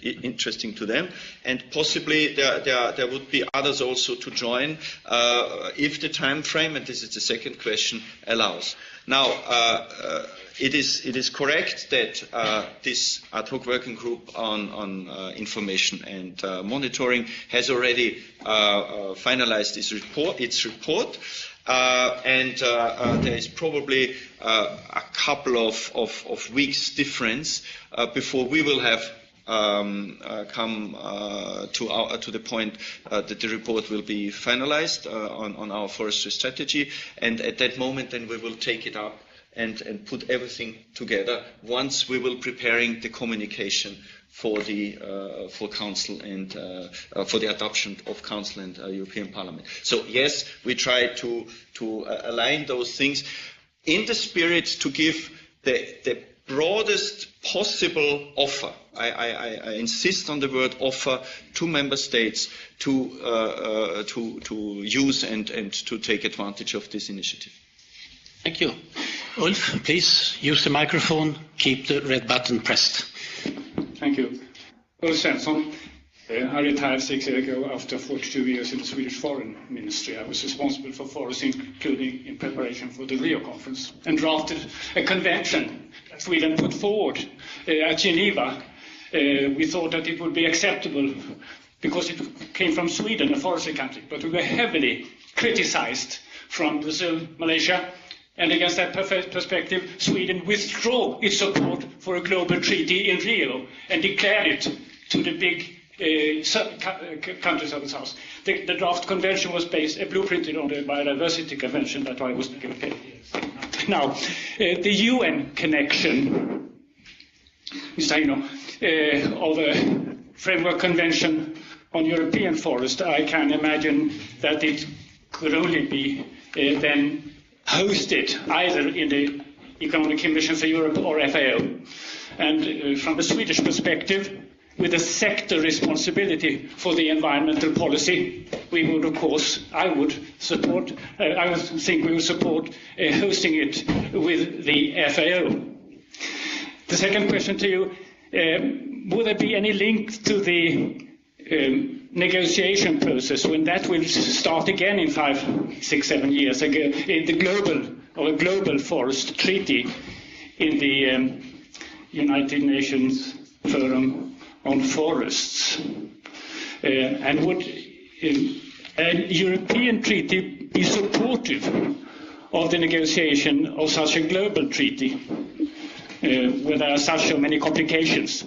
interesting to them, and possibly there would be others also to join if the time frame, and this is the second question, allows. Now, it is correct that this ad hoc working group on information and monitoring has already finalized its report. And there is probably a couple of weeks difference before we will have come to the point that the report will be finalized on our forestry strategy, and at that moment then we will take it up and put everything together once we will preparing the communication for Council and for the adoption of Council and European Parliament. So yes, we try to align those things in the spirit to give the broadest possible offer. I insist on the word offer to member states to use and to take advantage of this initiative. Thank you. Ulf, please use the microphone. Keep the red button pressed. Thank you. Ulf Svensson. I retired 6 years ago after 42 years in the Swedish Foreign Ministry. I was responsible for forests, including in preparation for the Rio Conference, and drafted a convention that Sweden put forward at Geneva. We thought that it would be acceptable because it came from Sweden, a forestry country, but we were heavily criticized from Brazil, Malaysia, and against that perspective, Sweden withdrew its support for a global treaty in Rio and declared it to the big countries of the South. The draft convention was blueprinted on the Biodiversity Convention that I was given. Now, the UN connection, Mr. Heino, of a framework convention on European forest, I can imagine that it could only be then hosted either in the Economic Commission for Europe or FAO. And from the Swedish perspective, with a sector responsibility for the environmental policy, we would, of course, I would think we would support hosting it with the FAO. The second question to you, would there be any link to the negotiation process when that will start again in 5, 6, 7 years ago, in the global forest treaty in the United Nations Forum on Forests? And would a European treaty be supportive of the negotiation of such a global treaty where there are such so many complications?